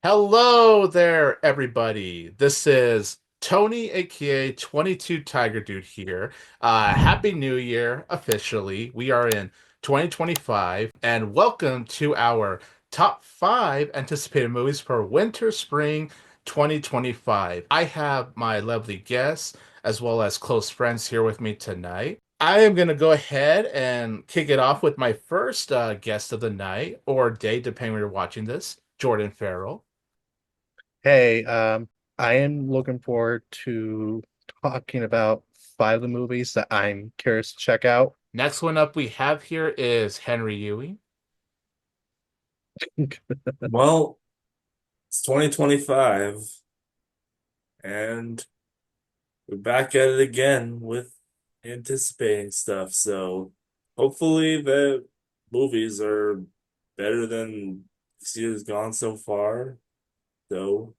Hello there, everybody. This is Tony, aka 22 Tiger Dude here. Happy New Year, officially. We are in 2025, and welcome to our top five anticipated movies for winter, spring 2025. I have my lovely guests as well as close friends here with me tonight. I am going to go ahead and kick it off with my first guest of the night or day, depending when you're watching this, Jordan Farrell. Hey, I am looking forward to talking about five of the movies that I'm curious to check out. Next one up we have here is Henry Ewing. Well, it's 2025 and we're back at it again with anticipating stuff. So hopefully the movies are better than this year's gone so far. So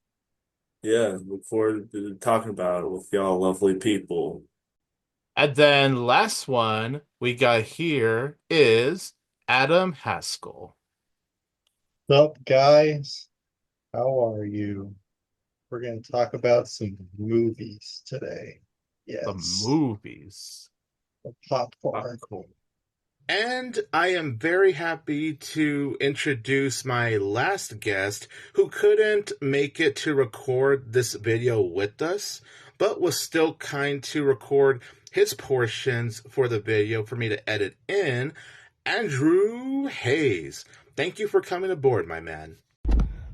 yeah, look forward to talking about it with y'all lovely people. And then last one we got here is Adam Haskell. Up, guys? How are you? We're going to talk about some movies today. The Yes, movies. the popcorn. Cool. And I am very happy to introduce my last guest who couldn't make it to record this video with us, but was still kind to record his portions for the video for me to edit in. Andrew Hayes. Thank you for coming aboard, my man.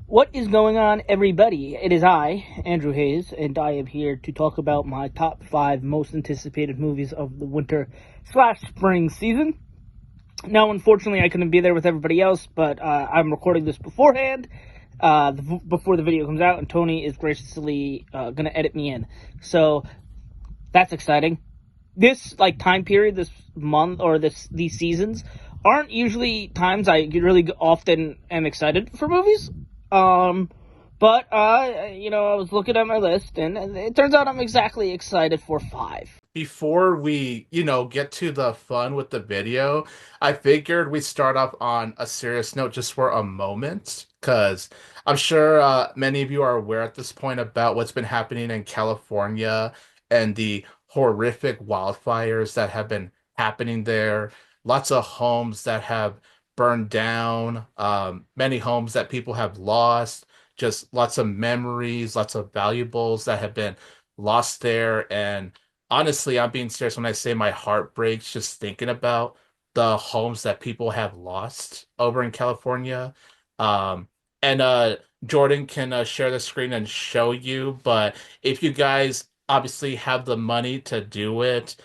What is going on, everybody? It is I, Andrew Hayes, and I am here to talk about my top five most anticipated movies of the winter/spring season. Now, unfortunately, I couldn't be there with everybody else, but I'm recording this beforehand, before the video comes out, and Tony is graciously going to edit me in. So that's exciting. This time period, this month or these seasons aren't usually times I really often am excited for movies. But I was looking at my list, and it turns out I'm exactly excited for five. Before we, get to the fun with the video, I figured we'd start off on a serious note just for a moment, because I'm sure many of you are aware at this point about what's been happening in California and the horrific wildfires that have been happening there. Lots of homes that have burned down, many homes that people have lost, just lots of memories, lots of valuables that have been lost there. And honestly, I'm being serious when I say my heart breaks just thinking about the homes that people have lost over in California. Um, and Jordan can share the screen and show you, but if you guys obviously have the money to do it,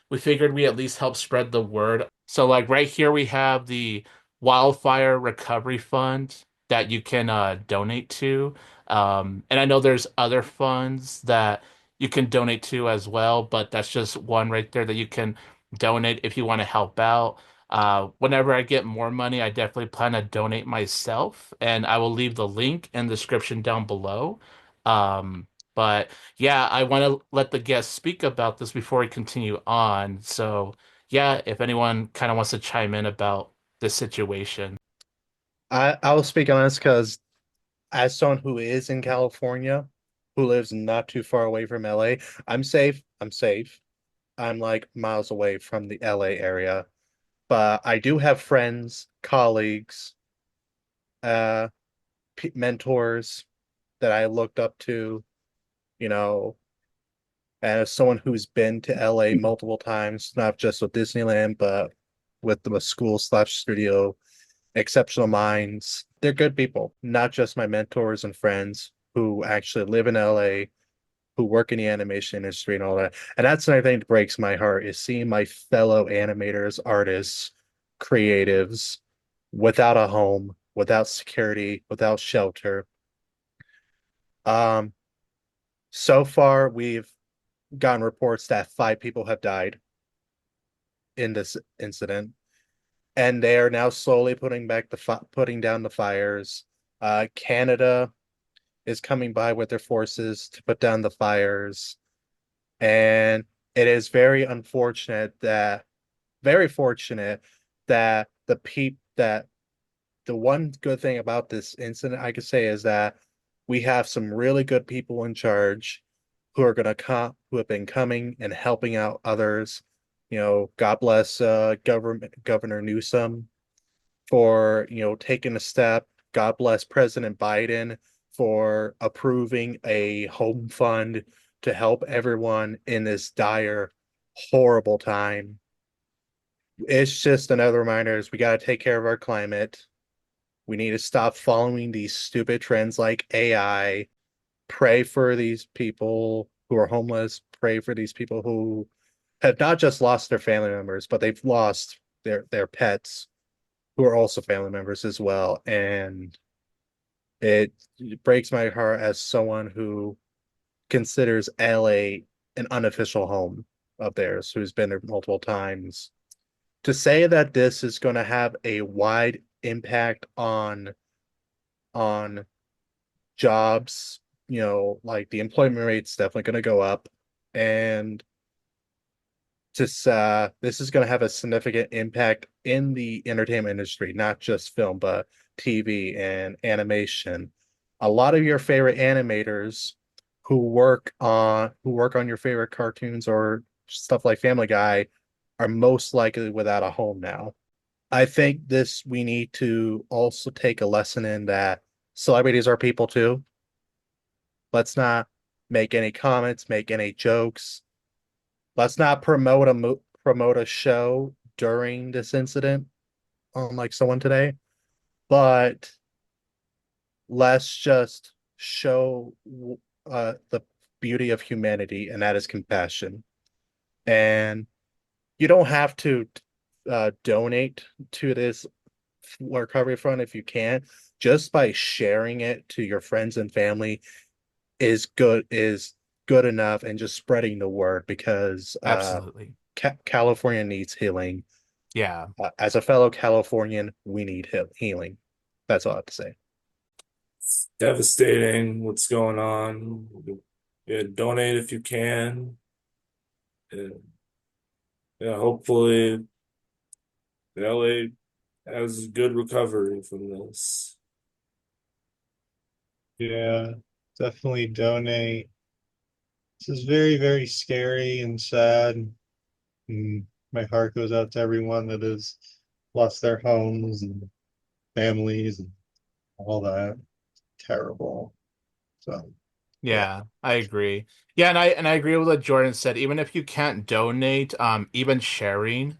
we figured we at least help spread the word. So, like right here, we have the Wildfire Recovery Fund that you can donate to. And I know there's other funds that you can donate to as well, but that's just one right there that you can donate if you want to help out. Whenever I get more money, I definitely plan to donate myself, and I will leave the link in the description down below. But yeah, I want to let the guests speak about this before we continue on. So yeah, if anyone kind of wants to chime in about this situation. I will speak on this because as someone who is in California, who lives not too far away from LA, I'm safe. I'm safe. I'm like miles away from the LA area, but I do have friends, colleagues, uh, mentors that I looked up to, you know, and as someone who's been to LA multiple times, not just with Disneyland, but with the school/studio, Exceptional Minds. They're good people, not just my mentors and friends who actually live in LA, who work in the animation industry and all that. And that's another thing that breaks my heart is seeing my fellow animators, artists, creatives without a home, without security, without shelter. Um, so far we've gotten reports that five people have died in this incident, and they are now slowly putting down the fires. Canada is coming by with their forces to put down the fires, and it is very fortunate that the peep that the one good thing about this incident I could say is that we have some really good people in charge who are gonna come who have been coming and helping out others. God bless Governor Newsom for taking a step. God bless President Biden for approving a home fund to help everyone in this dire, horrible time. It's just another reminder is we got to take care of our climate. We need to stop following these stupid trends like AI. Pray for these people who are homeless. Pray for these people who have not just lost their family members, but they've lost their pets who are also family members as well. And it breaks my heart as someone who considers LA an unofficial home of theirs, who's been there multiple times. To say that this is going to have a wide impact on jobs, like the employment rate's definitely going to go up, and just this is going to have a significant impact in the entertainment industry, not just film, but TV and animation. A lot of your favorite animators who work on your favorite cartoons or stuff like Family Guy are most likely without a home now. I think this we need to also take a lesson in that celebrities are people too. Let's not make any comments, make any jokes. Let's not promote a show during this incident, unlike someone today, but let's just show the beauty of humanity, and that is compassion. And you don't have to donate to this recovery fund if you can. Just by sharing it to your friends and family is good enough, and just spreading the word because Absolutely. California needs healing. Yeah. As a fellow Californian, we need healing. That's all I have to say. It's devastating what's going on. Yeah, donate if you can. And yeah, hopefully LA has good recovery from this. Yeah, definitely donate. This is very, very scary and sad. And my heart goes out to everyone that has lost their homes and families and all that. Terrible. So, yeah. Yeah, I agree. Yeah, and I agree with what Jordan said. Even if you can't donate, even sharing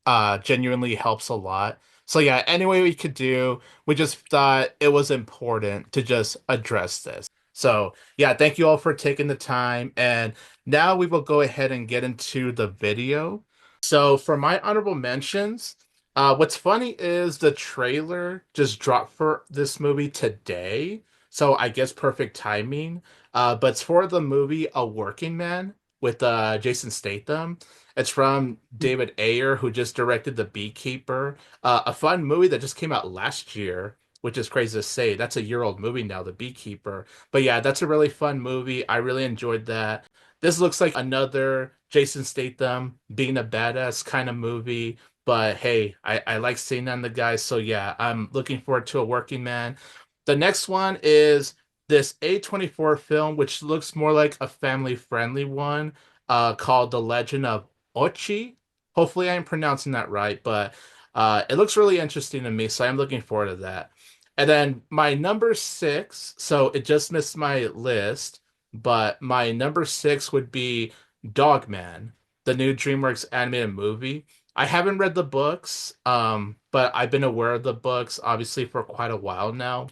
genuinely helps a lot. So yeah, any way we could do, we just thought it was important to just address this. So yeah, thank you all for taking the time. And now we will go ahead and get into the video. So for my honorable mentions, what's funny is the trailer just dropped for this movie today. So I guess perfect timing. But it's for the movie A Working Man with Jason Statham. It's from David Ayer, who just directed The Beekeeper, a fun movie that just came out last year, which is crazy to say. That's a year-old movie now, The Beekeeper. But yeah, that's a really fun movie. I really enjoyed that. This looks like another Jason Statham being a badass kind of movie. But hey, I like seeing that in the guys. So yeah, I'm looking forward to A Working Man. The next one is this A24 film, which looks more like a family-friendly one, called The Legend of Ochi. Hopefully, I'm pronouncing that right, but it looks really interesting to me, so I'm looking forward to that. And then my number six, so it just missed my list, but my number six would be Dogman, the new DreamWorks animated movie. I haven't read the books, but I've been aware of the books obviously for quite a while now.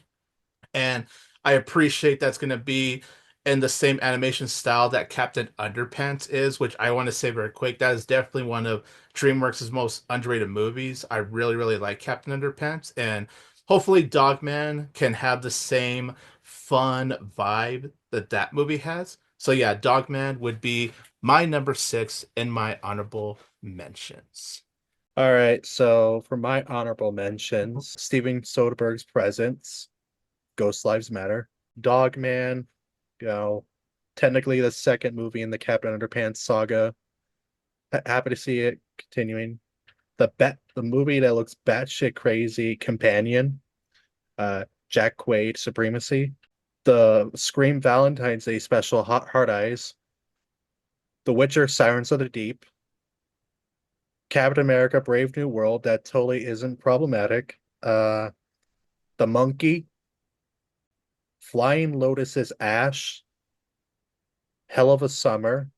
And I appreciate that's going to be in the same animation style that Captain Underpants is, which I want to say very quick. That is definitely one of DreamWorks' most underrated movies. I really, really like Captain Underpants, and hopefully Dogman can have the same fun vibe that that movie has. So yeah, Dogman would be my number six in my honorable mentions. All right, so for my honorable mentions, Steven Soderbergh's Presence, Ghost Lives Matter, Dogman, you know, technically the second movie in the Captain Underpants saga. Happy to see it continuing. The movie that looks batshit crazy, Companion. Jack Quaid Supremacy, the Scream Valentine's Day special Hot Hard Eyes, The Witcher Sirens of the Deep, Captain America Brave New World, that totally isn't problematic. The Monkey, Flying Lotus's Ash, Hell of a Summer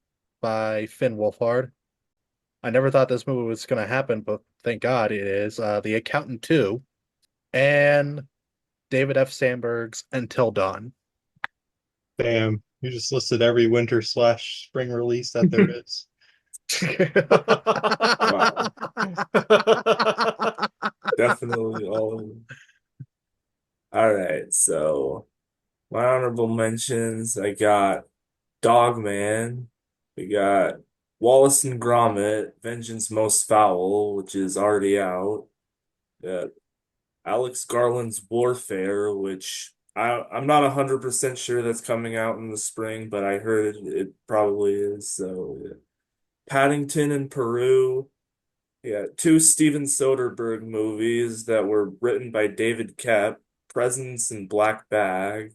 by Finn Wolfhard. I never thought this movie was going to happen, but thank God it is. The Accountant 2, and David F. Sandberg's Until Dawn. Damn, you just listed every winter slash spring release that there is. Wow. Definitely all of them. All right, so my honorable mentions, I got Dogman, we got Wallace and Gromit, Vengeance Most Foul, which is already out. Got Alex Garland's Warfare, which I'm not 100% sure that's coming out in the spring, but I heard it probably is. So yeah. Paddington in Peru. Yeah, two Steven Soderbergh movies that were written by David Koepp, Presence and Black Bag,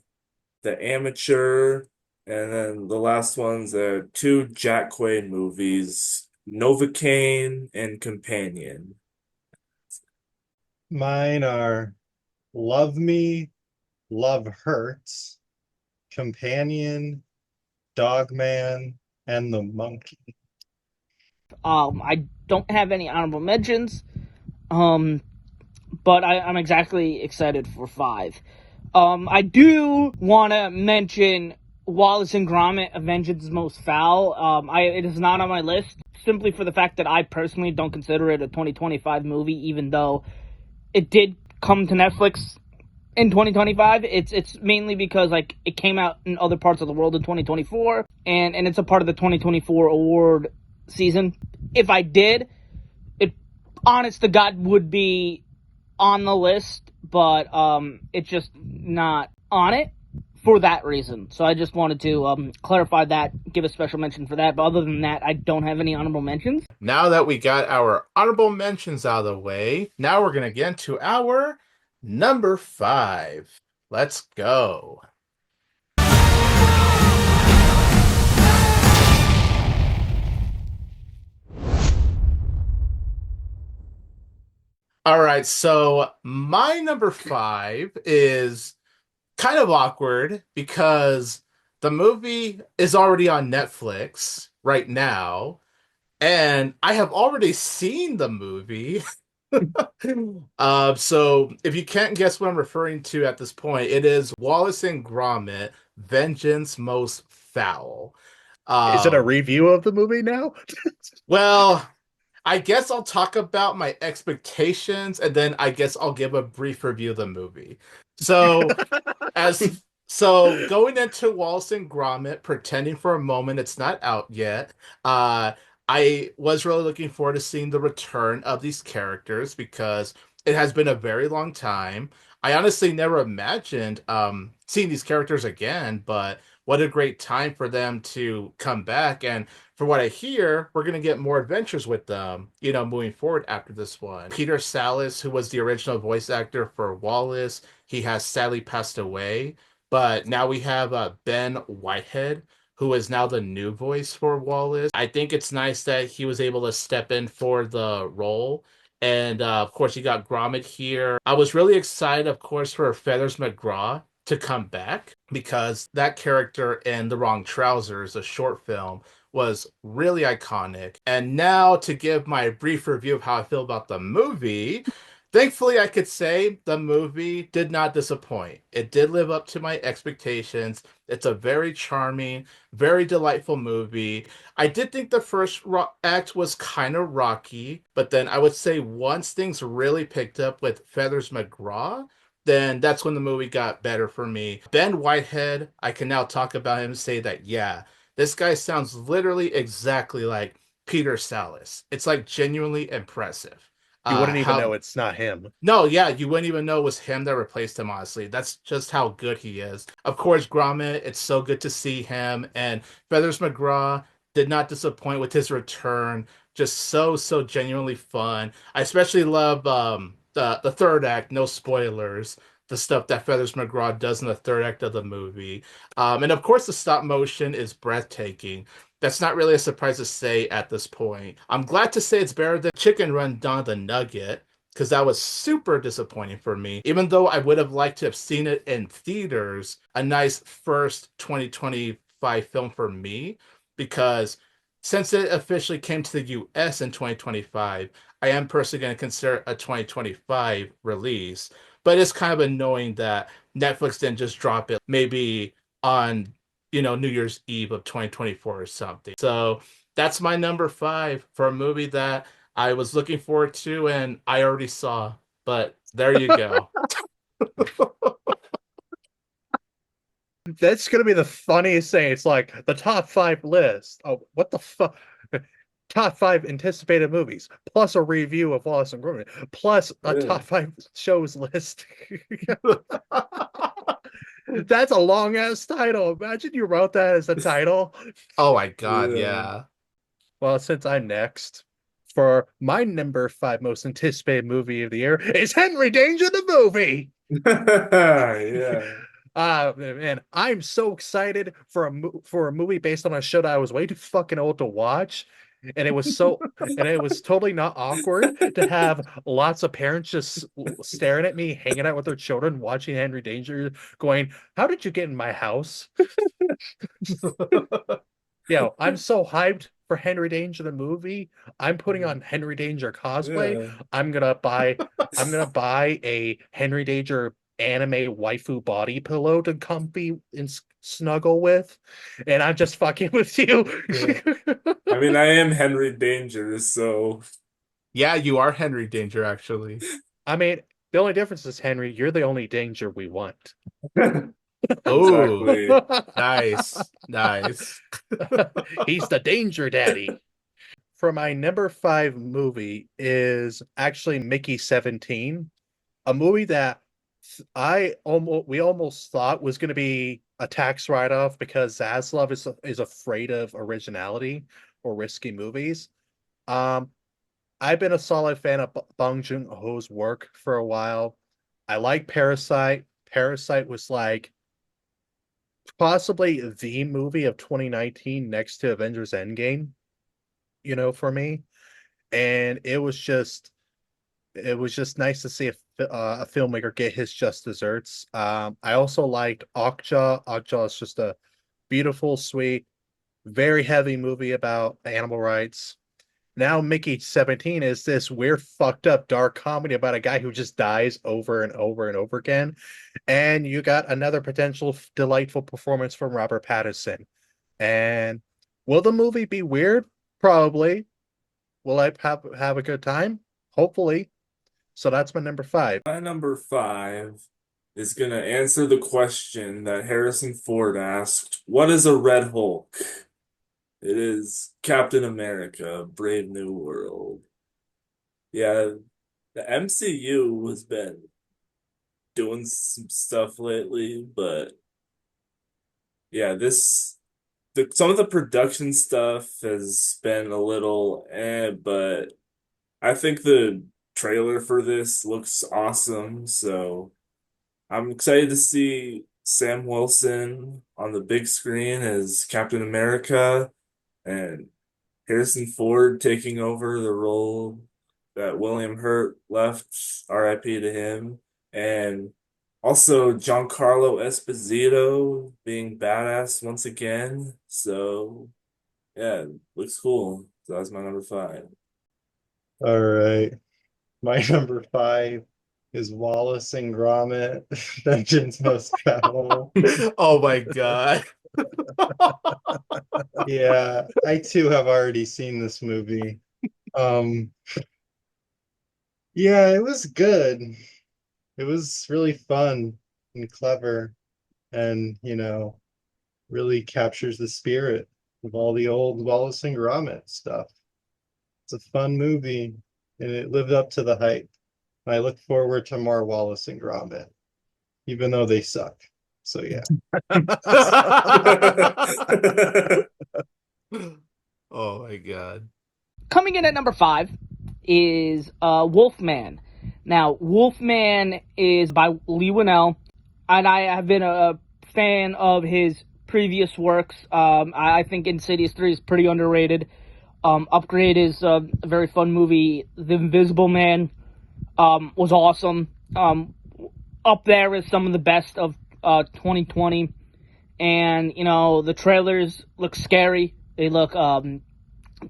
The Amateur, and then the last one's two Jack Quaid movies, Novocaine and Companion. Mine are Love Me, Love Hurts, Companion, Dogman, and The Monkey. I don't have any honorable mentions, but I'm exactly excited for 5. I do want to mention Wallace and Gromit: Vengeance Most Foul. It is not on my list simply for the fact that I personally don't consider it a 2025 movie, even though it did come to Netflix in 2025. It's mainly because like it came out in other parts of the world in 2024, and it's a part of the 2024 award season. If I did, it honest to God would be on the list, but it's just not on it for that reason. So I just wanted to clarify that, give a special mention for that. But other than that, I don't have any honorable mentions. Now that we got our honorable mentions out of the way, now we're going to get to our number 5. Let's go. All right, so my number 5 is kind of awkward because the movie is already on Netflix right now, and I have already seen the movie. So if you can't guess what I'm referring to at this point, it is Wallace and Gromit: Vengeance Most Foul. Is it a Um, review of the movie now? well, I guess I'll talk about my expectations, and then I guess I'll give a brief review of the movie. So as so going into Wallace and Gromit, pretending for a moment it's not out yet. Uh, I was really looking forward to seeing the return of these characters because it has been a very long time. I honestly never imagined seeing these characters again, but what a great time for them to come back. And for what I hear, we're going to get more adventures with them, moving forward after this one. Peter Sallis, who was the original voice actor for Wallace, he has sadly passed away. But now we have Ben Whitehead, who is now the new voice for Wallace. I think it's nice that he was able to step in for the role. And of course, you got Gromit here. I was really excited, of course, for Feathers McGraw to come back because that character in The Wrong Trousers, a short film, was really iconic. And now to give my brief review of how I feel about the movie. Thankfully, I could say the movie did not disappoint. It did live up to my expectations. It's a very charming, very delightful movie. I did think the first act was kind of rocky, but then I would say once things really picked up with Feathers McGraw, then that's when the movie got better for me. Ben Whitehead, I can now talk about him and say that, yeah, this guy sounds literally exactly like Peter Sallis. It's like genuinely impressive. You wouldn't even How know it's not him. No, yeah, you wouldn't even know it was him that replaced him, honestly. That's just how good he is. Of course, Gromit, it's so good to see him. And Feathers McGraw did not disappoint with his return. Just so genuinely fun. I especially love the third act, no spoilers. the stuff that Feathers McGraw does in the third act of the movie. And of course, the stop motion is breathtaking. That's not really a surprise to say at this point. I'm glad to say it's better than Chicken Run Don the Nugget, because that was super disappointing for me. Even though I would have liked to have seen it in theaters, a nice first 2025 film for me, because since it officially came to the US in 2025, I am personally going to consider a 2025 release. But it's kind of annoying that Netflix didn't just drop it maybe on, New Year's Eve of 2024 or something. So that's my number five for a movie that I was looking forward to and I already saw. But there you go. That's gonna be the funniest thing. It's like the top five list. Oh, what the fuck? Top five anticipated movies, plus a review of Wallace and Gromit, plus a Yeah. top five shows list. That's a long ass title. Imagine you wrote that as a title. Oh my God, Yeah. yeah. Well, since I'm next, for my number five most anticipated movie of the year is Henry Danger the movie. Yeah. Man, I'm so excited for a movie based on a show that I was way too fucking old to watch, and it was totally not awkward to have lots of parents just staring at me, hanging out with their children, watching Henry Danger, going, "How did you get in my house?" I'm so hyped for Henry Danger the movie. I'm putting on Henry Danger cosplay. Yeah. I'm gonna buy a Henry Danger anime waifu body pillow to comfy and snuggle with, and I'm just fucking with you. Yeah. I mean, I am Henry Danger, so Yeah, you are Henry Danger, actually. I mean, the only difference is, Henry, you're the only danger we want. Oh, exactly. nice. Nice. He's the danger daddy. For my number five movie is actually Mickey 17, a movie that we almost thought was going to be a tax write-off because Zaslav is afraid of originality or risky movies. Um, I've been a solid fan of Bong Joon-ho's work for a while. I like Parasite. Parasite was like possibly the movie of 2019 next to Avengers Endgame, for me. And it was just nice to see a filmmaker get his just desserts. I also liked Okja. Okja is just a beautiful, sweet, very heavy movie about animal rights. Now Mickey 17 is this weird, fucked up, dark comedy about a guy who just dies over and over and over again. And you got another potential delightful performance from Robert Pattinson. And will the movie be weird? Probably. Will I have a good time? Hopefully. So that's my number five. My number five is going to answer the question that Harrison Ford asked, what is a Red Hulk? It is Captain America, Brave New World. Yeah, the MCU has been doing some stuff lately, but yeah, some of the production stuff has been a little but I think the trailer for this looks awesome, so I'm excited to see Sam Wilson on the big screen as Captain America and Harrison Ford taking over the role that William Hurt left, RIP to him, and also Giancarlo Esposito being badass once again. So yeah, looks cool. So that's my number five. All right. My number five is Wallace and Gromit, Dungeons Most Valuable. Oh my God. Yeah, I too have already seen this movie. Um, yeah, it was good. It was really fun and clever and, really captures the spirit of all the old Wallace and Gromit stuff. It's a fun movie and it lived up to the hype. And I look forward to more Wallace and Gromit, even though they suck. So yeah. Oh my God. Coming in at number 5 is Wolfman, Now, Wolfman is by Lee Winnell, and I have been a fan of his previous works. I think Insidious 3 is pretty underrated. Upgrade is a very fun movie. The Invisible Man was awesome. Up there is some of the best of 2020. And, you know, the trailers look scary. They look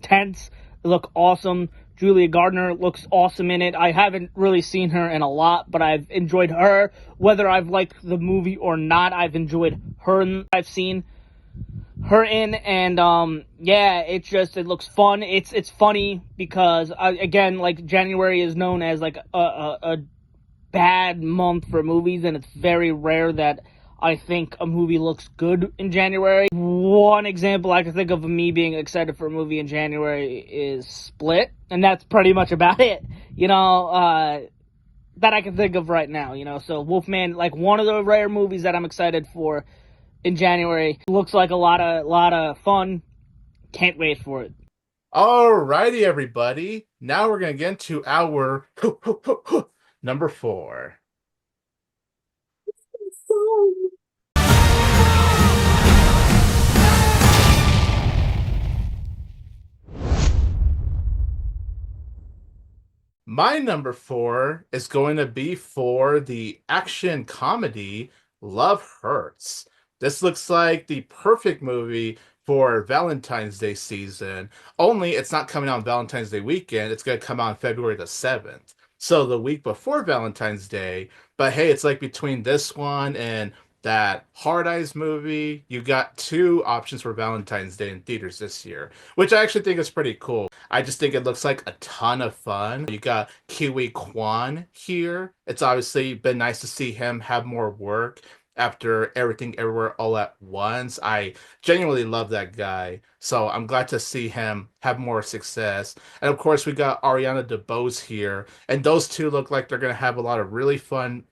tense. They look awesome. Julia Gardner looks awesome in it. I haven't really seen her in a lot, but I've enjoyed her. Whether I've liked the movie or not, I've enjoyed her. I've seen her in, and yeah, it looks fun. It's funny because again, like, January is known as like a bad month for movies, and it's very rare that I think a movie looks good in January. One example I can think of me being excited for a movie in January is Split, and that's pretty much about it, you know, that I can think of right now, you know. So Wolfman, like, one of the rare movies that I'm excited for in January. Looks like a lot of fun. Can't wait for it. Alrighty, everybody. Now we're gonna get into our number 4. My number 4 is going to be for the action comedy Love Hurts. This looks like the perfect movie for Valentine's Day season. Only it's not coming out on Valentine's Day weekend. It's going to come out on February the 7th. So the week before Valentine's Day. But hey, it's like between this one and that Hard Eyes movie, you got 2 options for Valentine's Day in theaters this year, which I actually think is pretty cool. I just think it looks like a ton of fun. You got Kiwi Kwan here. It's obviously been nice to see him have more work after Everything Everywhere All at Once. I genuinely love that guy. So I'm glad to see him have more success. And of course, we got Ariana DeBose here. And those two look like they're going to have a lot of really fun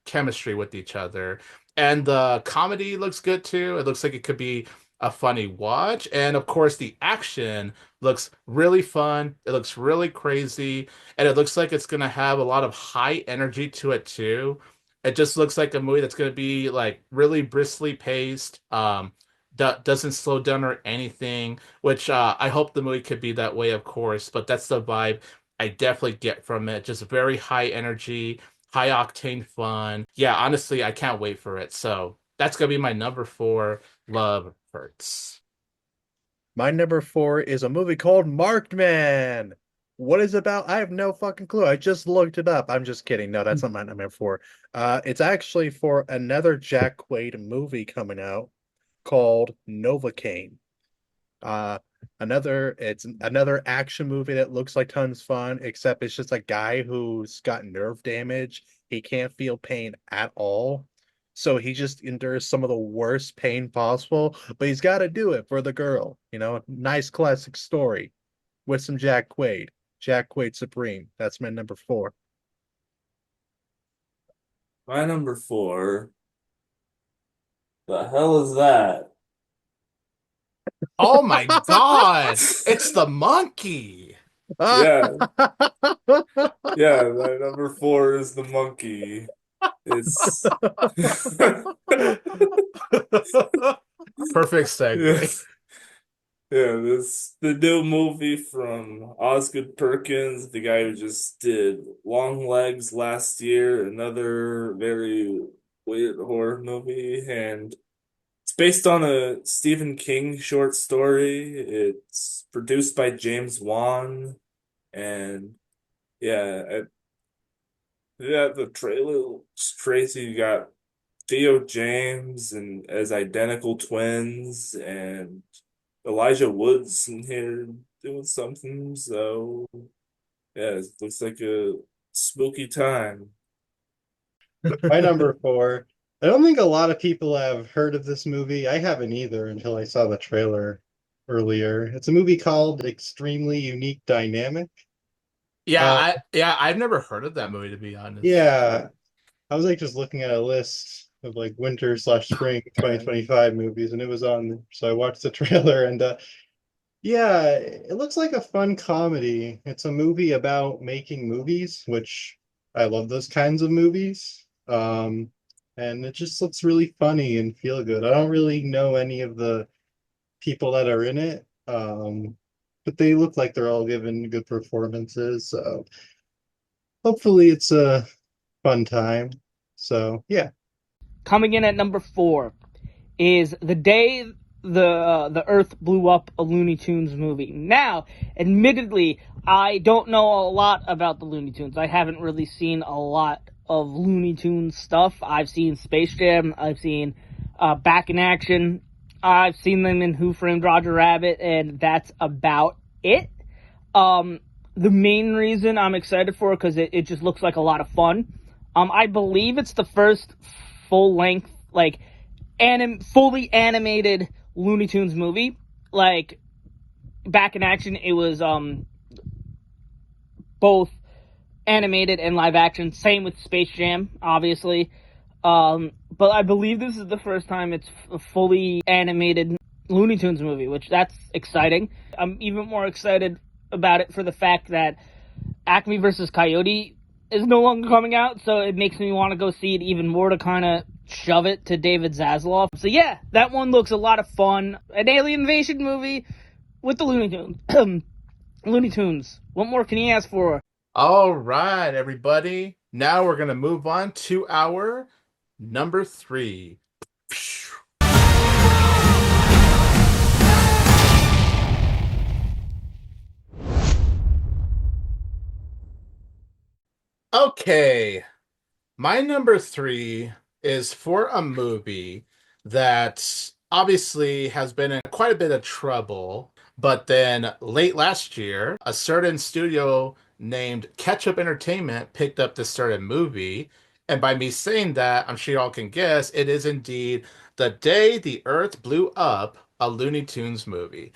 chemistry with each other. And the comedy looks good too. It looks like it could be a funny watch. And of course, the action looks really fun. It looks really crazy. And it looks like it's going to have a lot of high energy to it too. It just looks like a movie that's going to be like really briskly paced. Doesn't slow down or anything, which I hope the movie could be that way, of course. But that's the vibe I definitely get from it. Just very high energy, high octane fun. Yeah, honestly, I can't wait for it. So that's going to be my number 4, Love Hurts. My number 4 is a movie called Marked Man. What is it about? I have no fucking clue. I just looked it up. I'm just kidding. No, that's not my number 4. It's actually for another Jack Quaid movie coming out called Novocaine. It's another action movie that looks like tons of fun, except it's just a guy who's got nerve damage. He can't feel pain at all. So he just endures some of the worst pain possible, but he's got to do it for the girl. You know, nice classic story with some Jack Quaid. Jack Quaid Supreme. That's my number 4. My number 4. The hell is that? Oh my God! It's the monkey! Yeah, yeah. My number 4 is the monkey. It's Perfect yeah, segue. yeah. This the new movie from Osgood Perkins, the guy who just did Long Legs last year, another very weird horror movie, and it's based on a Stephen King short story. It's produced by James Wan, and yeah, yeah, the trailer looks crazy. You got Theo James and as identical twins, and Elijah Woods in here doing something. So yeah, it looks like a spooky time. My number 4. I don't think a lot of people have heard of this movie. I haven't either until I saw the trailer earlier. It's a movie called Extremely Unique Dynamic. Uh, I've never heard of that movie, to be honest. yeah, I was like just looking at a list of like winter/spring 2025 movies, and it was on. So I watched the trailer, and yeah, it looks like a fun comedy. It's a movie about making movies, which I love those kinds of movies. And it just looks really funny and feel good. I don't really know any of the people that are in it, but they look like they're all giving good performances. So hopefully it's a fun time. So yeah. Coming in at number 4 is The Day the Earth Blew Up, a Looney Tunes movie. Now, admittedly, I don't know a lot about the Looney Tunes. I haven't really seen a lot of Looney Tunes stuff. I've seen Space Jam. I've seen Back in Action. I've seen them in Who Framed Roger Rabbit, and that's about it. The main reason I'm excited for it because it just looks like a lot of fun. I believe it's the first full length, like, fully animated Looney Tunes movie. Like, Back in Action, it was both animated and live action. Same with Space Jam, obviously. But I believe this is the first time it's a fully animated Looney Tunes movie, which that's exciting. I'm even more excited about it for the fact that Acme versus Coyote is no longer coming out, so it makes me want to go see it even more to kind of shove it to David Zaslav. So yeah, that one looks a lot of fun. An alien invasion movie with the Looney Tunes. Looney Tunes. What more can you ask for? All right, everybody. Now we're going to move on to our number 3. Okay, my number 3 is for a movie that obviously has been in quite a bit of trouble, but then late last year, a certain studio named Ketchup Entertainment picked up this certain movie. And by me saying that, I'm sure y'all can guess, it is indeed The Day the Earth Blew Up, a Looney Tunes movie.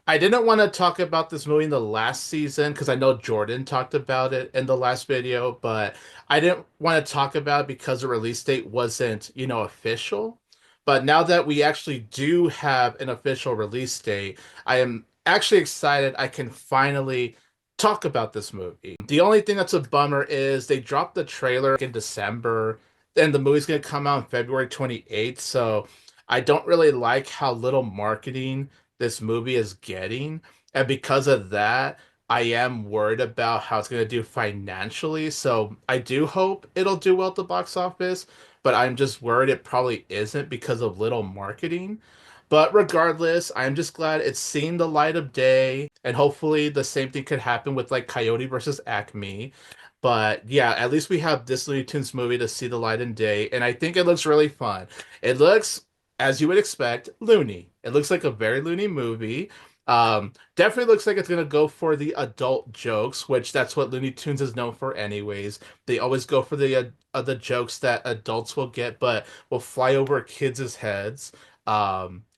I didn't want to talk about this movie in the last season because I know Jordan talked about it in the last video, but I didn't want to talk about it because the release date wasn't, official. But now that we actually do have an official release date, I am actually excited I can finally talk about this movie. The only thing that's a bummer is they dropped the trailer in December, and the movie's going to come out on February 28th. So I don't really like how little marketing this movie is getting. And because of that, I am worried about how it's going to do financially. So I do hope it'll do well at the box office, but I'm just worried it probably isn't because of little marketing. But regardless, I'm just glad it's seen the light of day, and hopefully the same thing could happen with like Coyote versus Acme. But yeah, at least we have this Looney Tunes movie to see the light of day, and I think it looks really fun. It looks, as you would expect, loony. It looks like a very loony movie. Definitely looks like it's gonna go for the adult jokes, which that's what Looney Tunes is known for, anyways. They always go for the jokes that adults will get, but will fly over kids' heads.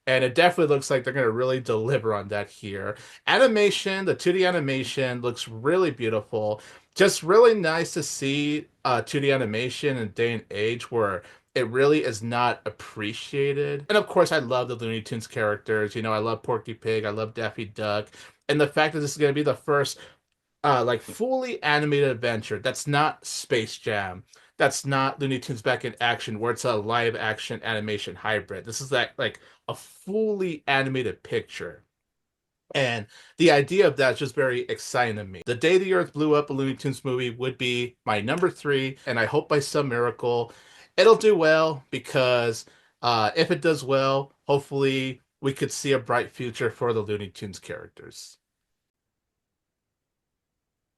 And it definitely looks like they're gonna really deliver on that here. Animation, the 2D animation looks really beautiful. Just really nice to see 2D animation in a day and age where it really is not appreciated. And of course, I love the Looney Tunes characters. I love Porky Pig, I love Daffy Duck. And the fact that this is going to be the first like fully animated adventure that's not Space Jam, that's not Looney Tunes Back in Action, where it's a live action animation hybrid. This is like a fully animated picture. And the idea of that is just very exciting to me. The Day the Earth Blew Up, a Looney Tunes movie, would be my number 3, and I hope by some miracle it'll do well because if it does well, hopefully we could see a bright future for the Looney Tunes characters.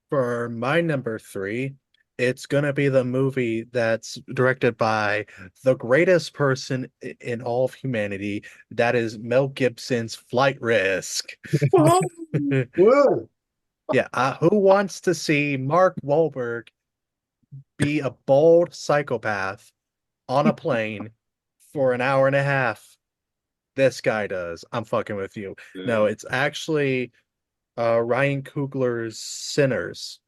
For my number 3, it's gonna be the movie that's directed by the greatest person in all of humanity. That is Mel Gibson's Flight Risk. Whoa. Yeah, who wants to see Mark Wahlberg be a bald psychopath on a plane for an hour and a half? This guy does. I'm fucking with you. No, it's actually Ryan Coogler's Sinners.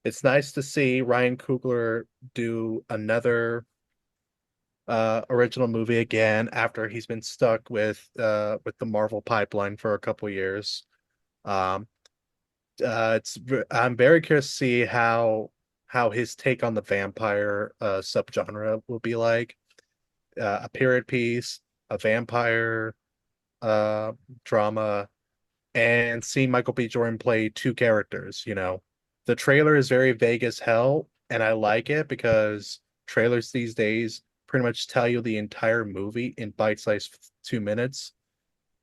It's nice to see Ryan Coogler do another original movie again after he's been stuck with the Marvel pipeline for a couple years. I'm very curious to see how how his take on the vampire subgenre will be like. A period piece, a vampire uh drama, and seeing Michael B. Jordan play two characters, you know. The trailer is very vague as hell, and I like it because trailers these days pretty much tell you the entire movie in bite-sized 2 minutes,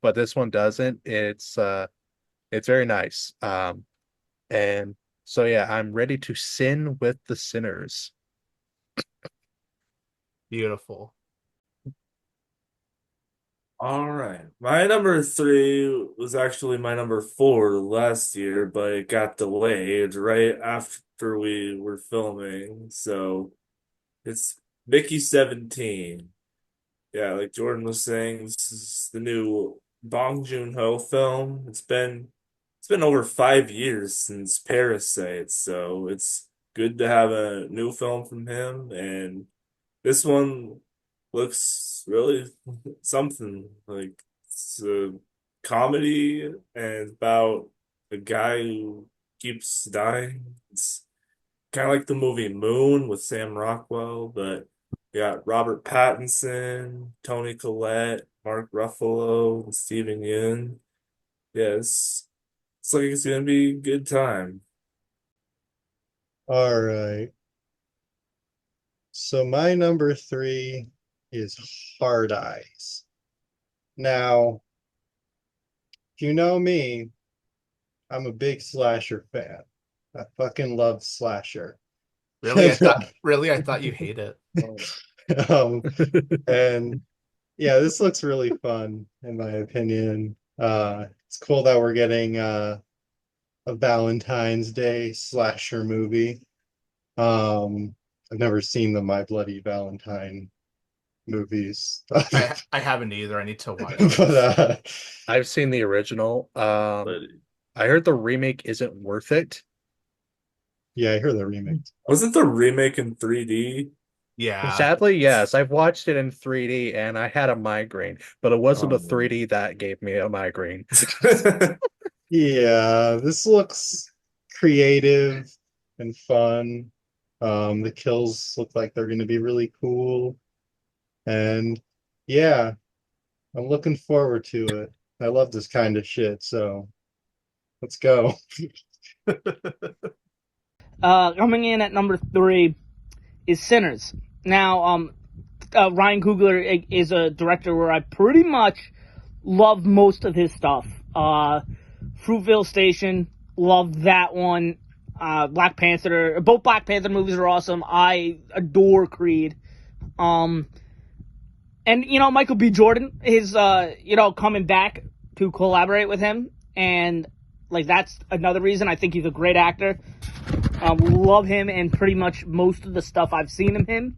but this one doesn't. It's very nice. And so yeah, I'm ready to sin with the sinners. Beautiful. All right. My number three was actually my number four last year, but it got delayed right after we were filming. So it's Mickey 17. Yeah, like Jordan was saying, this is the new Bong Joon-ho film. It's been over 5 years since Parasite, so it's good to have a new film from him, and this one looks really something. Like it's a comedy and it's about a guy who keeps dying. It's kind of like the movie Moon with Sam Rockwell, but you got Robert Pattinson, Toni Collette, Mark Ruffalo, and Steven Yeun. Yes, it's like it's gonna be a good time. All right. So my number three is Hard Eyes. Now, if you know me, I'm a big slasher fan. I fucking love slasher. Really, I thought you hate it. Um, and yeah, this looks really fun in my opinion. It's cool that we're getting a Valentine's Day slasher movie. I've never seen the My Bloody Valentine movies. I haven't either. I need to watch But those. I've seen the original. But I heard the remake isn't worth it. yeah, I hear the remake. wasn't the remake in 3D? Yeah. Sadly, yes. I've watched it in 3D and I had a migraine, but it wasn't Oh, the 3D that gave me a migraine. Yeah, this looks creative and fun. The kills look like they're going to be really cool. And yeah, I'm looking forward to it. I love this kind of shit, so let's go. Coming in at number 3 is Sinners. Now, Ryan Coogler is a director where I pretty much love most of his stuff. Fruitvale Station, love that one. Black Panther, both Black Panther movies are awesome. I adore Creed. And Michael B. Jordan is coming back to collaborate with him, and like that's another reason I think he's a great actor. Love him and pretty much most of the stuff I've seen him in.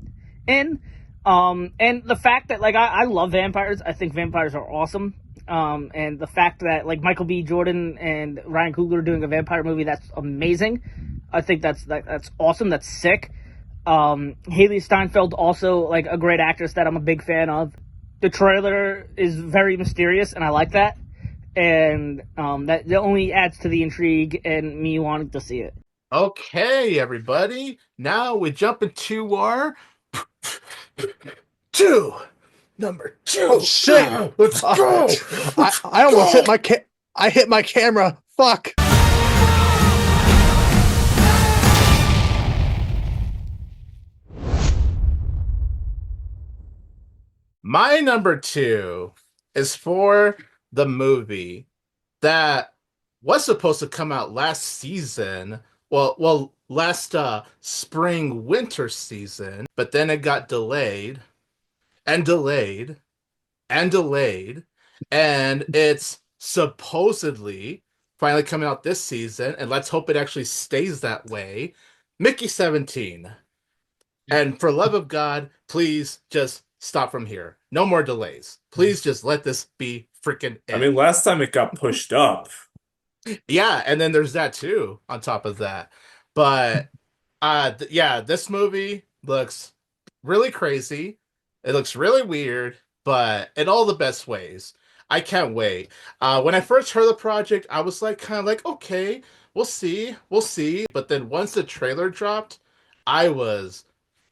And the fact that I love vampires. I think vampires are awesome. And the fact that Michael B. Jordan and Ryan Coogler are doing a vampire movie, that's amazing. I think that's awesome. That's sick. Haley Steinfeld, also a great actress that I'm a big fan of. The trailer is very mysterious, and I like that. And that only adds to the intrigue and me wanting to see it. Okay, everybody. Now we jump into our two. Number 2. Oh shit! Let's go. I almost hit my camera. Fuck. My number 2 is for the movie that was supposed to come out last season. Well, last spring winter season, but then it got delayed and delayed and delayed, and it's supposedly finally coming out this season, and let's hope it actually stays that way. Mickey 17. And for love of God, please just stop from here. No more delays. Please just let this be freaking it. I mean, last time it got pushed up. Yeah, and then there's that too on top of that. But yeah, this movie looks really crazy. It looks really weird, but in all the best ways. I can't wait. When I first heard the project, I was kind of okay, we'll see. But then once the trailer dropped, I was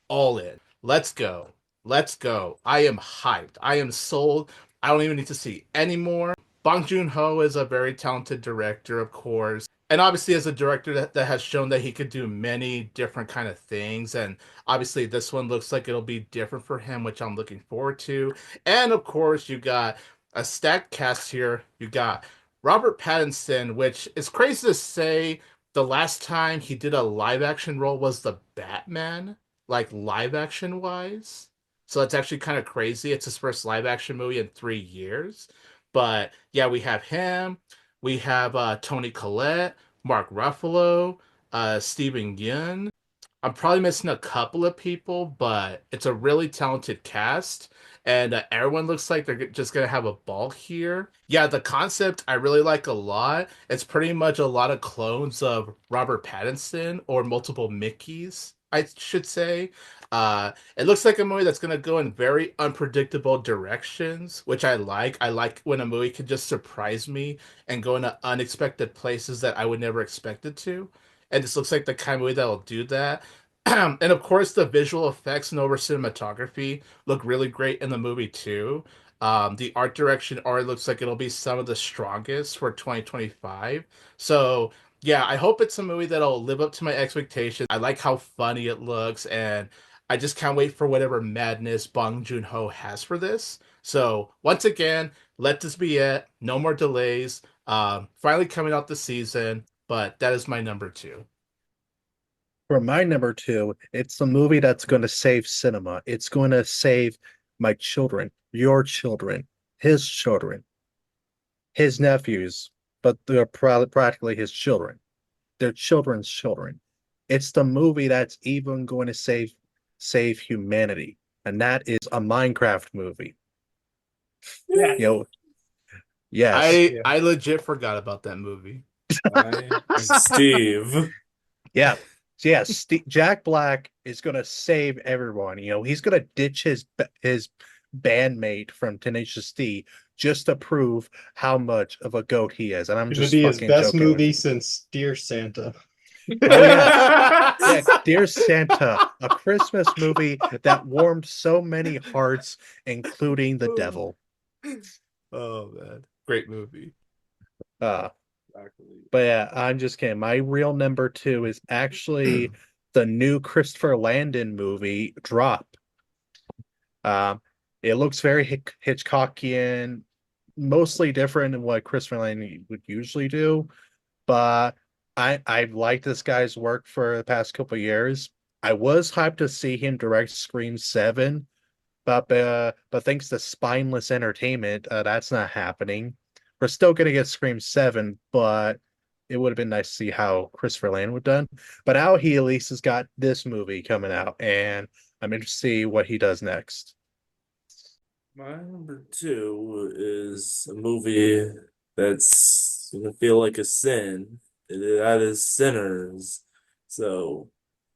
all in. Let's go. Let's go. I am hyped. I am sold. I don't even need to see anymore. Bong Joon-ho is a very talented director, of course. And obviously as a director that has shown that he could do many different kind of things. And obviously this one looks like it'll be different for him, which I'm looking forward to. And of course you got a stacked cast here. You got Robert Pattinson, which is crazy to say the last time he did a live action role was the Batman, like live action wise. So it's actually kind of crazy. It's his first live action movie in 3 years. But yeah, we have him. We have Tony Collette, Mark Ruffalo, Stephen Yeun. I'm probably missing a couple of people, but it's a really talented cast, and everyone looks like they're just gonna have a ball here. Yeah, the concept I really like a lot. It's pretty much a lot of clones of Robert Pattinson or multiple Mickeys, I should say. It looks like a movie that's gonna go in very unpredictable directions, which I like. I like when a movie can just surprise me and go into unexpected places that I would never expect it to. And this looks like the kind of movie that'll do that. And of course, the visual effects and over cinematography look really great in the movie too. The art direction art looks like it'll be some of the strongest for 2025. So yeah, I hope it's a movie that'll live up to my expectations. I like how funny it looks, and I just can't wait for whatever madness Bong Joon-ho has for this. So once again, let this be it. No more delays. Finally coming out this season, but that is my number two. For my number two, it's a movie that's going to save cinema. It's going to save my children, your children, his nephews, but they're practically his children. They're children's children. It's the movie that's even going to save humanity, and that is a Minecraft movie. Yeah. You know, yes, I legit forgot about that movie. I am Steve. yeah, yeah. Jack Black is gonna save everyone. He's gonna ditch his bandmate from Tenacious D just to prove how much of a goat he is. And I'm It'll just be his fucking best joking with movie you. since Dear Santa. Oh yeah, yeah. Dear Santa, a Christmas movie that warmed so many hearts, including the devil. Oh man, great movie. Uh, Exactly. but yeah, I'm just kidding. My real number two is actually the new Christopher Landon movie, Drop. Um, it looks very Hitchcockian, mostly different than what Christopher Landon would usually do. But I've liked this guy's work for the past couple of years. I was hyped to see him direct Scream 7, but thanks to spineless entertainment, that's not happening. We're still gonna get Scream 7, but it would have been nice to see how Christopher Landon would done. But now he at least has got this movie coming out, and I'm interested to see what he does next. My number two is a movie that's gonna feel like a sin. That is Sinners. So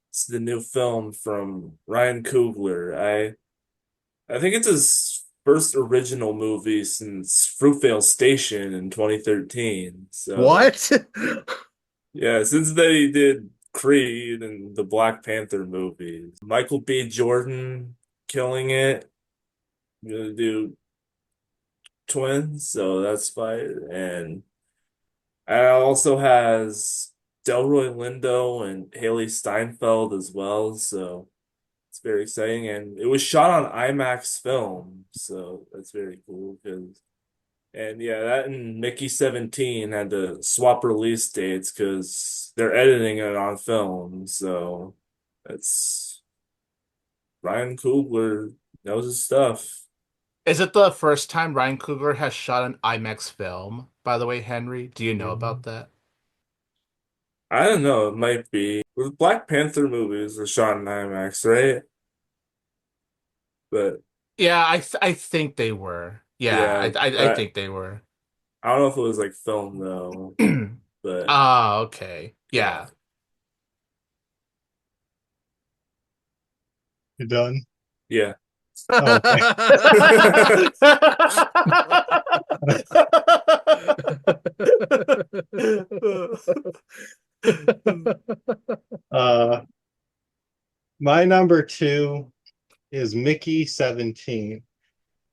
it's the new film from Ryan Coogler. I think it's his first original movie since Fruitvale Station in 2013. So What? yeah, since then he did Creed and the Black Panther movies. Michael B. Jordan killing it. Gonna do twins, so that's fire. And it also has Delroy Lindo and Haley Steinfeld as well, so it's very exciting. And it was shot on IMAX film, so that's very cool. And yeah, that and Mickey 17 had to swap release dates because they're editing it on film. So that's Ryan Coogler knows his stuff. Is it the first time Ryan Coogler has shot an IMAX film? By the way, Henry, do you know about that? I don't know, it might be. The Black Panther movies were shot in IMAX, right? But Yeah, I think they were. Yeah, yeah, I but think they were. I don't know if it was like film though. But Ah, okay. yeah. Yeah. You done? Yeah. Oh, okay. Uh, My number two is Mickey 17.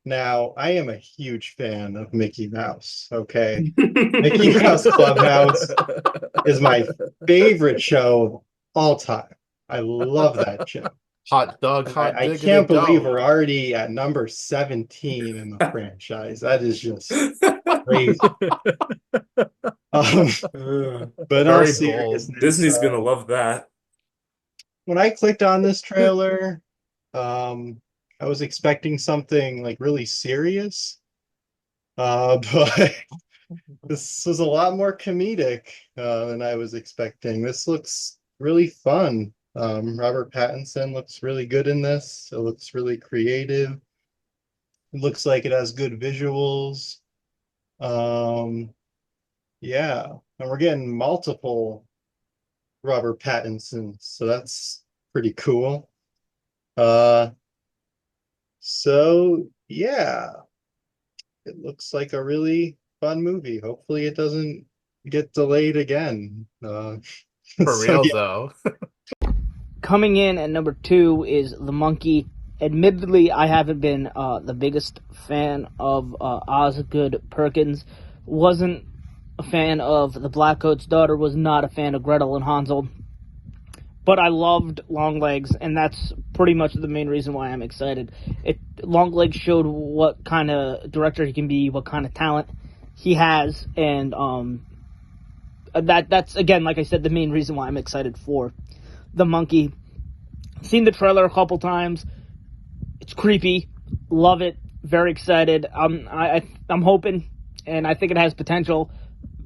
Now, I am a huge fan of Mickey Mouse. Okay. Mickey Mouse Clubhouse is my favorite show of all time. I love that show. Hot dog, And hot I diggity can't believe we're dog. already at number 17 in the franchise. That is just crazy. Um, but in all Very bold. seriousness, Disney's gonna love that. when I clicked on this trailer, um, I was expecting something like really serious. But this was a lot more comedic than I was expecting. This looks really fun. Robert Pattinson looks really good in this. It looks really creative. It looks like it has good visuals. Um, yeah, and we're getting multiple Robert Pattinsons, so that's pretty cool. Uh, so yeah, it looks like a really fun movie. Hopefully, it doesn't get delayed again. For So real, yeah, though. Coming in at number 2 is The Monkey. Admittedly, I haven't been the biggest fan of Osgood Perkins. Wasn't a fan of The Blackcoat's Daughter. Was not a fan of Gretel and Hansel. But I loved Longlegs, and that's pretty much the main reason why I'm excited. Longlegs showed what kind of director he can be, what kind of talent he has, and that's again, like I said, the main reason why I'm excited for The Monkey. Seen the trailer a couple times. It's creepy. Love it. Very excited. I'm hoping, and I think it has potential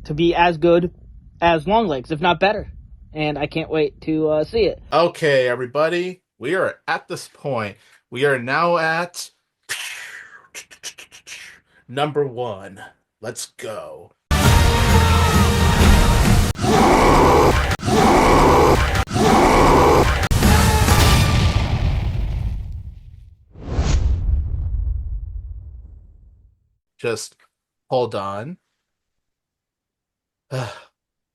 to be as good as Longlegs, if not better. And I can't wait to see it. Okay, everybody, we are at this point. We are now at number one. Let's go. Just hold on.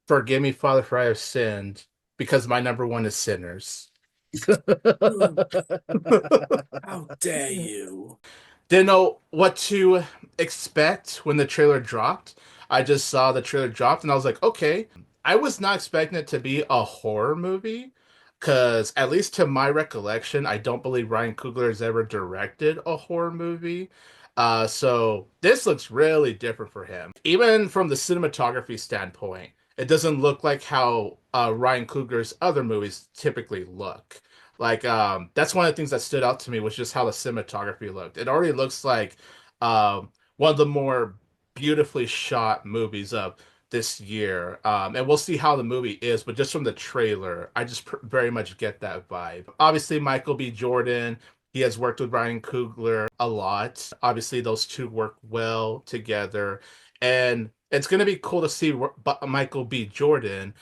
Forgive me, Father, for I have sinned, because my number one is Sinners. How dare you? Didn't know what to expect when the trailer dropped. I just saw the trailer dropped and I was like, okay. I was not expecting it to be a horror movie because, at least to my recollection, I don't believe Ryan Coogler has ever directed a horror movie. So this looks really different for him. Even from the cinematography standpoint, it doesn't look like how Ryan Coogler's other movies typically look. Like that's one of the things that stood out to me was just how the cinematography looked. It already looks like one of the more beautifully shot movies of this year. And we'll see how the movie is, but just from the trailer, I just very much get that vibe. Obviously, Michael B. Jordan, he has worked with Ryan Coogler a lot. Obviously, those two work well together. And it's going to be cool to see Michael B. Jordan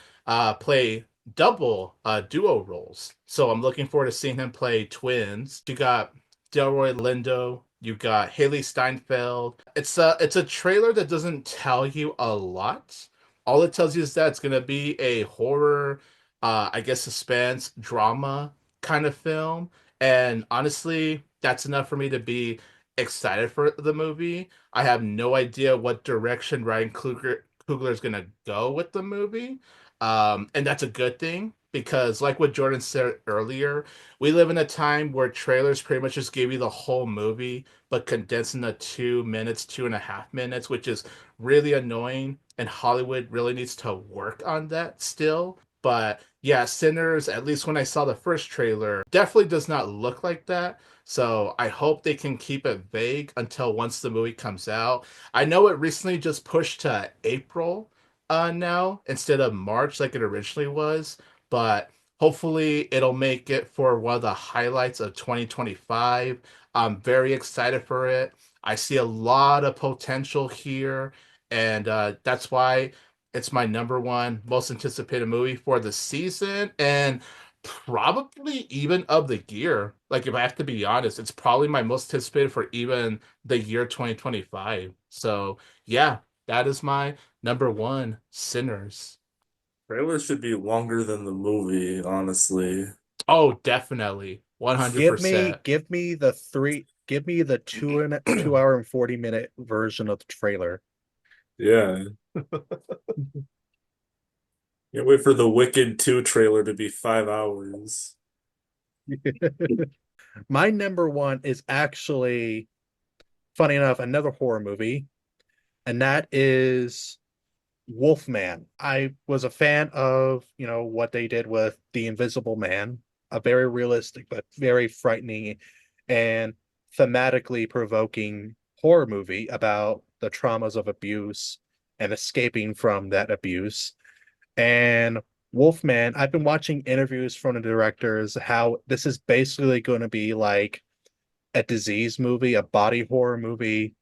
play double duo roles. So I'm looking forward to seeing him play twins. You got Delroy Lindo, you got Haley Steinfeld. It's a trailer that doesn't tell you a lot. All it tells you is that it's gonna be a horror, I guess suspense drama kind of film. And honestly, that's enough for me to be excited for the movie. I have no idea what direction Coogler is gonna go with the movie. And that's a good thing because, like what Jordan said earlier, we live in a time where trailers pretty much just give you the whole movie, but condensed into 2 minutes, 2.5 minutes, which is really annoying. And Hollywood really needs to work on that still. But yeah, Sinners, at least when I saw the first trailer, definitely does not look like that. So I hope they can keep it vague until once the movie comes out. I know it recently just pushed to April now instead of March like it originally was, but hopefully it'll make it for one of the highlights of 2025. I'm very excited for it. I see a lot of potential here, and that's why it's my number one most anticipated movie for the season and probably even of the year. Like, if I have to be honest, it's probably my most anticipated for even the year 2025. So, yeah, that is my number one, Sinners. Trailer should be longer than the movie, honestly. Oh, definitely. Give me 100%. give me the three give me the 2 hour and 40 minute version of the trailer. Yeah. Can't wait for the Wicked 2 trailer to be 5 hours. My number one is actually, funny enough, another horror movie, and that is Wolfman. I was a fan of, what they did with The Invisible Man, a very realistic but very frightening and thematically provoking horror movie about the traumas of abuse and escaping from that abuse. And Wolfman, I've been watching interviews from the directors how this is basically going to be like a disease movie, a body horror movie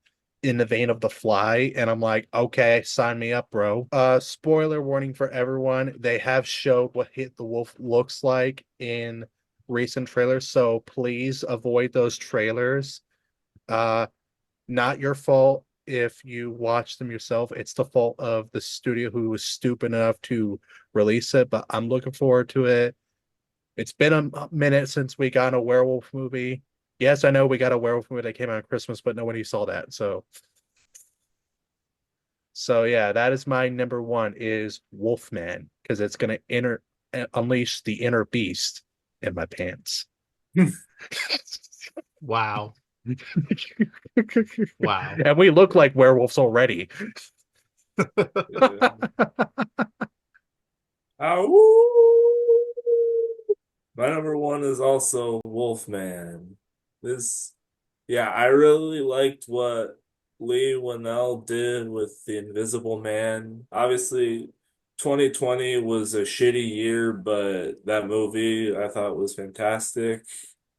in the vein of The Fly, and I'm like, okay, sign me up, bro. Spoiler warning for everyone. They have showed what Hit the Wolf looks like in recent trailers, so please avoid those trailers. Uh Not your fault if you watch them yourself. It's the fault of the studio who was stupid enough to release it, but I'm looking forward to it. It's been a minute since we got a werewolf movie. Yes, I know we got a werewolf movie that came out on Christmas, but nobody saw that. So yeah, that is my number one is Wolfman because it's gonna unleash the inner beast in my pants. Wow. Wow. And we look like werewolves already. Yeah. Ow! My number one is also Wolfman. This, yeah, I really liked what Lee Winnell did with The Invisible Man. Obviously, 2020 was a shitty year, but that movie I thought was fantastic.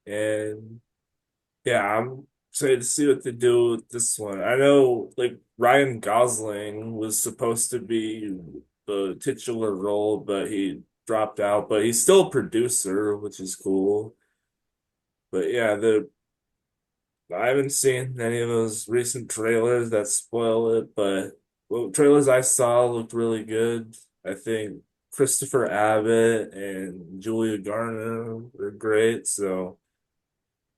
And yeah, I'm excited to see what they do with this one. I know, like, Ryan Gosling was supposed to be the titular role, but he dropped out. But he's still a producer, which is cool. But yeah, the I haven't seen any of those recent trailers that spoil it, but well, trailers I saw looked really good. I think Christopher Abbott and Julia Garner were great. So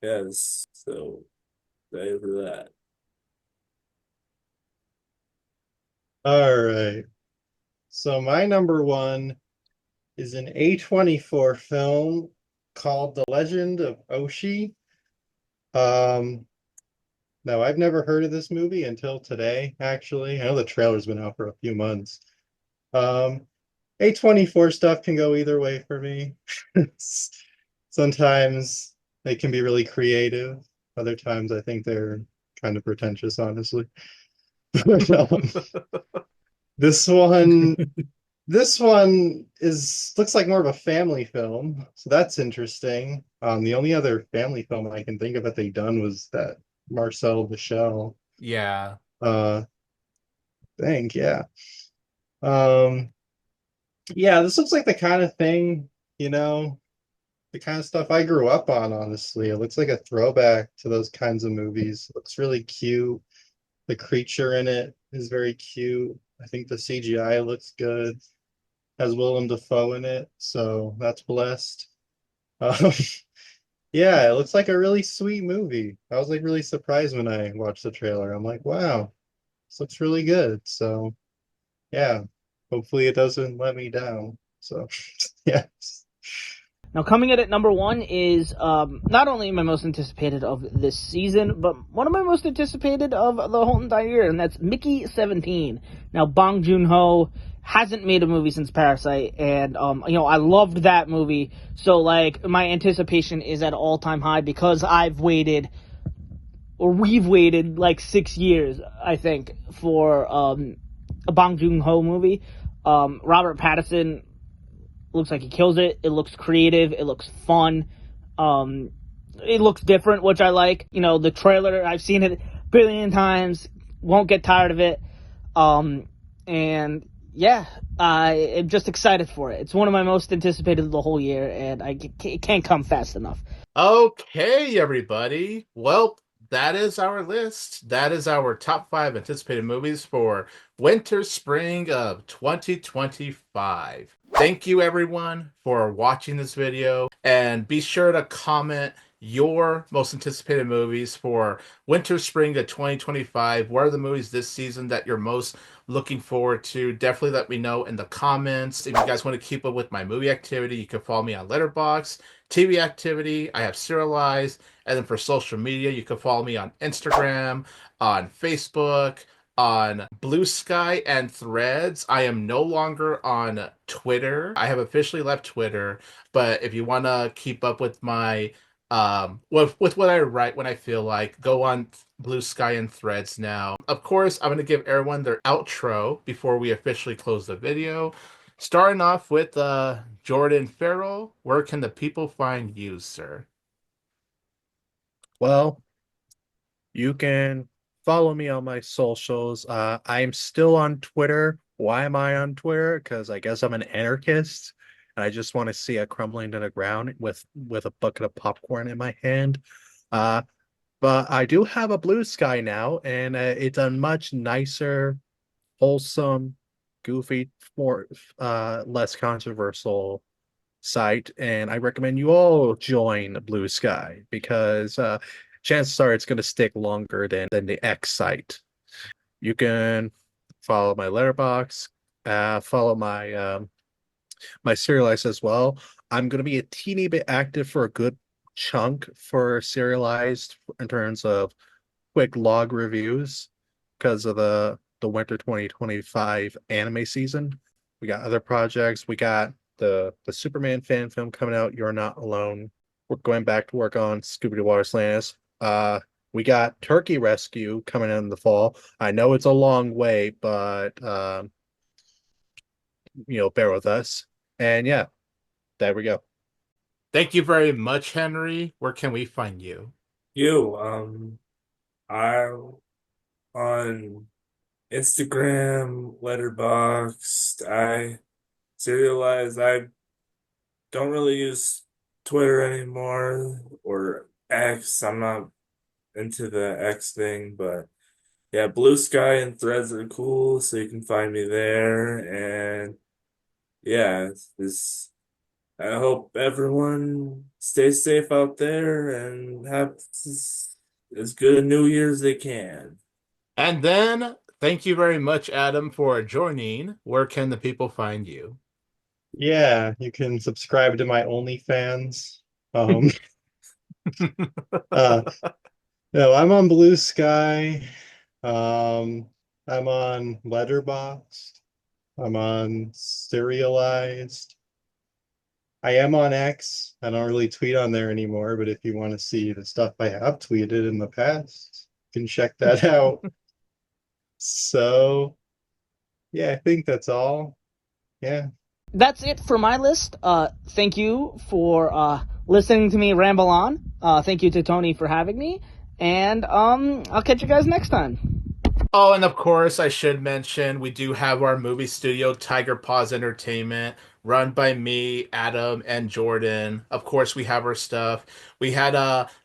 yes, so excited for that. All right. So my number one is an A24 film called The Legend of Oshi. Um, Now I've never heard of this movie until today, actually. I know the trailer's been out for a few months. Um, A24 stuff can go either way for me. Sometimes they can be really creative. Other times I think they're kind of pretentious, honestly. But, this one this one is looks like more of a family film, so that's interesting. The only other family film I can think of that they done was that Marcel the Shell. Yeah. Uh, think, yeah. Um, yeah, this looks like the kind of thing, you know, the kind of stuff I grew up on, honestly. It looks like a throwback to those kinds of movies. It looks really cute. The creature in it is very cute. I think the CGI looks good. Has Willem Dafoe in it, so that's blessed. Um, yeah, it looks like a really sweet movie. I was like really surprised when I watched the trailer. I'm like, wow, this looks really good. So yeah, hopefully it doesn't let me down. So yeah. Now, coming in at number one is not only my most anticipated of this season, but one of my most anticipated of the whole entire year, and that's Mickey 17. Now, Bong Joon-ho hasn't made a movie since Parasite, and I loved that movie. So, like, my anticipation is at all-time high because we've waited like 6 years, I think, for a Bong Joon-ho movie. Robert Pattinson looks like he kills it. It looks creative. It looks fun. It looks different, which I like. The trailer, I've seen it a billion times. Won't get tired of it. And yeah, I'm just excited for it. It's one of my most anticipated of the whole year, and it can't come fast enough. Okay, everybody. Well, that is our list. That is our top 5 anticipated movies for winter spring of 2025. Thank you everyone for watching this video, and be sure to comment your most anticipated movies for winter spring of 2025. What are the movies this season that you're most looking forward to? Definitely let me know in the comments. If you guys want to keep up with my movie activity, you can follow me on Letterboxd. TV activity, I have Serialized. And then for social media, you can follow me on Instagram, on Facebook, on Blue Sky and Threads. I am no longer on Twitter. I have officially left Twitter, but if you want to keep up with my with what I write when I feel like, go on Blue Sky and Threads now. Of course, I'm going to give everyone their outro before we officially close the video. Starting off with Jordan Farrell, where can the people find you, sir? Well, you can follow me on my socials. I'm still on Twitter. Why am I on Twitter? Because I guess I'm an anarchist and I just want to see it crumbling to the ground with a bucket of popcorn in my hand. Uh, but I do have a Blue Sky now, and it's a much nicer, wholesome, goofy, more less controversial site, and I recommend you all join Blue Sky because chances are it's going to stick longer than the X site. You can follow my letterbox, follow my serialized as well. I'm going to be a teeny bit active for a good chunk for serialized in terms of quick log reviews because of the winter 2025 anime season. We got other projects. We got the Superman fan film coming out. You're Not Alone. We're going back to work on Scooby-Doo Water Slantis. We got Turkey Rescue coming in the fall. I know it's a long way, but bear with us. And yeah, there we go. Thank you very much, Henry. Where can we find you? I on Instagram, Letterboxd, I serialize. I don't really use Twitter anymore or X. I'm not into the X thing, but yeah, Blue Sky and Threads are cool, so you can find me there. And yeah, this I hope everyone stays safe out there and have as good a New Year as they can. And then, thank you very much, Adam, for joining. Where can the people find you? Yeah, you can subscribe to my OnlyFans. Um, uh, no, I'm on Blue Sky. Um, I'm on Letterboxd. I'm on Serialized. I am on X. I don't really tweet on there anymore, but if you want to see the stuff I have tweeted in the past, you can check that out. So, yeah, I think that's all. Yeah. That's it for my list. Thank you for listening to me ramble on. Thank you to Tony for having me, and I'll catch you guys next time. Oh, and of course, I should mention we do have our movie studio, Tiger Paws Entertainment, run by me, Adam, and Jordan. Of course, we have our stuff. We had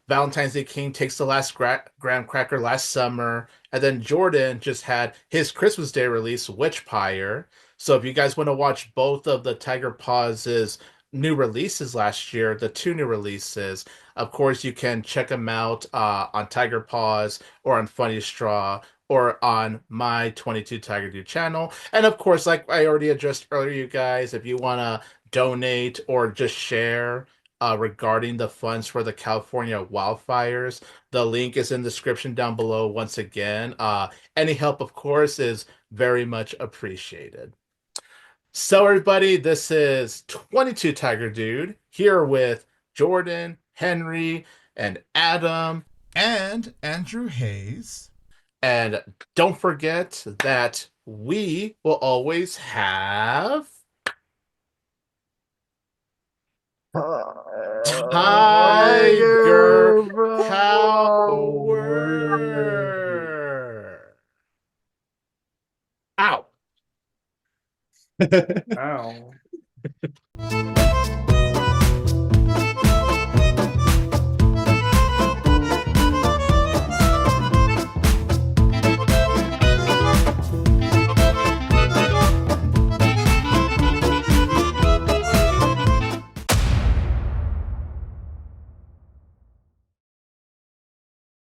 Valentine's Day King Takes the Last Graham Cracker last summer, and then Jordan just had his Christmas Day release, Witchpire. So if you guys want to watch both of the Tiger Paws' new releases last year, the two new releases, of course, you can check them out on Tiger Paws or on Funny Straw or on my 22 Tiger Dude channel. And of course, like I already addressed earlier, you guys, if you want to donate or just share regarding the funds for the California wildfires, the link is in the description down below once again. Any help, of course, is very much appreciated. So, everybody, this is 22 Tiger Dude here with Jordan, Henry, and Adam, And Andrew Hayes. and don't forget that we will always have Tiger Power. Ow. Ow.